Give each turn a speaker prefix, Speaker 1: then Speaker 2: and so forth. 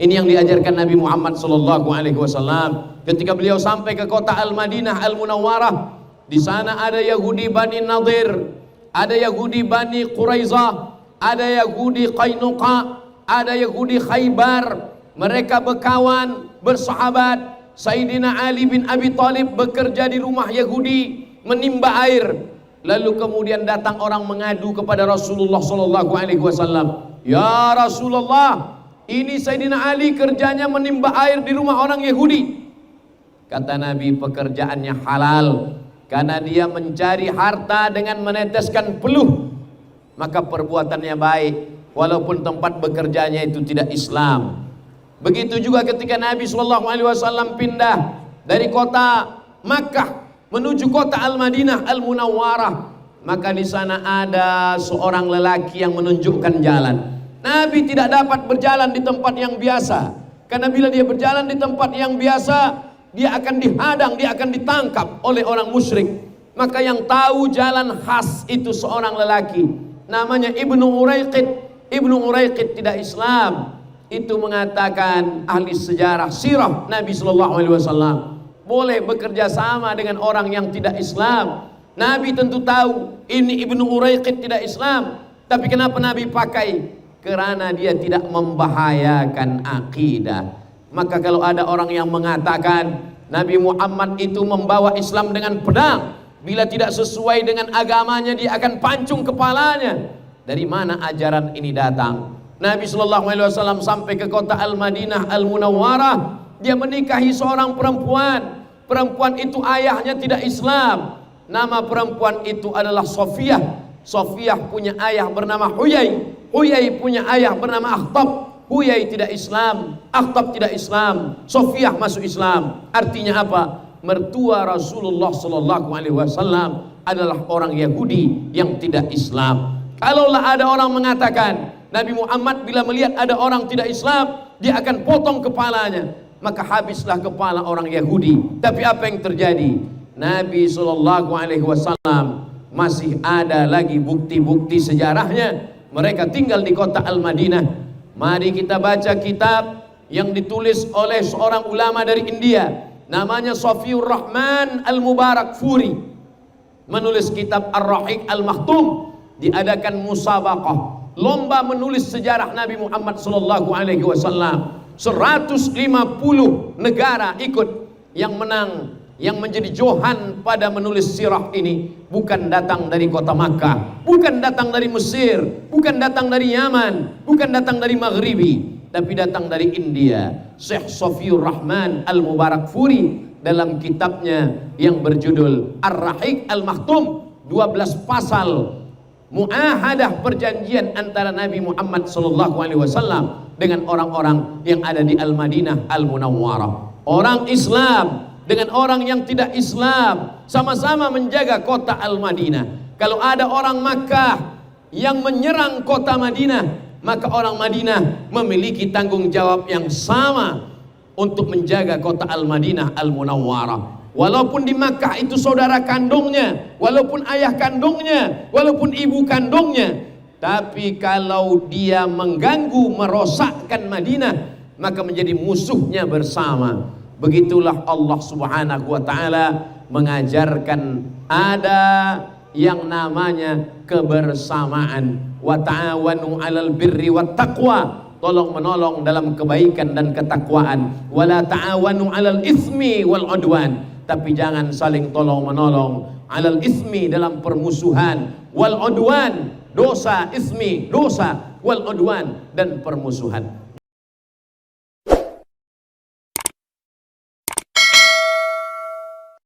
Speaker 1: Ini yang diajarkan Nabi Muhammad SAW ketika beliau sampai ke kota Al-Madinah Al-Munawwarah. Di sana ada Yahudi Bani Nadir, ada Yahudi Bani Quraizah, ada Yahudi Qainuqa, ada Yahudi Khaybar. Mereka berkawan, bersahabat. Sayyidina Ali bin Abi Thalib bekerja di rumah Yahudi menimba air. Lalu kemudian datang orang mengadu kepada Rasulullah SAW. Ya Rasulullah, ini Sayyidina Ali kerjanya menimba air di rumah orang Yahudi. Kata Nabi, pekerjaannya halal karena dia mencari harta dengan meneteskan peluh, maka perbuatannya baik walaupun tempat bekerjanya itu tidak Islam. Begitu juga ketika Nabi SAW pindah dari kota Makkah menuju kota Al-Madinah Al-Munawwarah, maka di sana ada seorang lelaki yang menunjukkan jalan. Nabi tidak dapat berjalan di tempat yang biasa, karena bila dia berjalan di tempat yang biasa, dia akan dihadang, dia akan ditangkap oleh orang musyrik. Maka yang tahu jalan khas itu seorang lelaki, namanya Ibnu Uraiqid. Ibnu Uraiqid tidak Islam. Itu mengatakan ahli sejarah sirah Nabi SAW, boleh bekerja sama dengan orang yang tidak Islam. Nabi tentu tahu ini Ibnu Uraiqid tidak Islam, tapi kenapa Nabi pakai? Karena dia tidak membahayakan akidah. Maka kalau ada orang yang mengatakan Nabi Muhammad itu membawa Islam dengan pedang, bila tidak sesuai dengan agamanya dia akan pancung kepalanya, dari mana ajaran ini datang? Nabi SAW sampai ke kota Al-Madinah Al-Munawwarah, dia menikahi seorang perempuan. Perempuan itu ayahnya tidak Islam. Nama perempuan itu adalah Sofiyah. Sofiyah punya ayah bernama Huyai. Huyai punya ayah bernama Akhtab. Huyai tidak Islam, Akhtab tidak Islam, Sofiyah masuk Islam. Artinya apa? Mertua Rasulullah SAW adalah orang Yahudi yang tidak Islam. Kalaulah ada orang mengatakan Nabi Muhammad bila melihat ada orang tidak Islam, dia akan potong kepalanya, maka habislah kepala orang Yahudi. Tapi apa yang terjadi? Nabi SAW masih ada lagi bukti-bukti sejarahnya. Mereka tinggal di kota Al-Madinah. Mari kita baca kitab yang ditulis oleh seorang ulama dari India, namanya Safiur Rahman Al-Mubarakfuri. Menulis kitab Ar-Rahiq Al-Makhtum. Diadakan musabaqah, lomba menulis sejarah Nabi Muhammad SAW. 150 negara ikut. Yang menang, yang menjadi johan pada menulis sirah ini bukan datang dari kota Makkah, bukan datang dari Mesir, bukan datang dari Yaman, bukan datang dari Maghribi, tapi datang dari India. Syekh Safiur Rahman Al-Mubarakfuri dalam kitabnya yang berjudul Ar-Rahiq Al-Makhtum, 12 pasal muahadah perjanjian antara Nabi Muhammad SAW dengan orang-orang yang ada di Al-Madinah Al-Munawwarah. Orang Islam dengan orang yang tidak Islam sama-sama menjaga kota Al-Madinah. Kalau ada orang Makkah yang menyerang kota Madinah, maka orang Madinah memiliki tanggung jawab yang sama untuk menjaga kota Al-Madinah Al-Munawwarah. Walaupun di Makkah itu saudara kandungnya, walaupun ayah kandungnya, walaupun ibu kandungnya, tapi kalau dia mengganggu, merosakkan Madinah, maka menjadi musuhnya bersama. Begitulah Allah Subhanahu wa ta'ala mengajarkan ada yang namanya kebersamaan. Wa ta'awanu 'alal birri wat taqwa, tolong menolong dalam kebaikan dan ketakwaan. Wala ta'awanu 'alal itsmi wal 'udwan, tapi jangan saling tolong menolong 'alal itsmi dalam permusuhan, wal 'udwan dosa, ismi dosa, wal 'udwan dan permusuhan.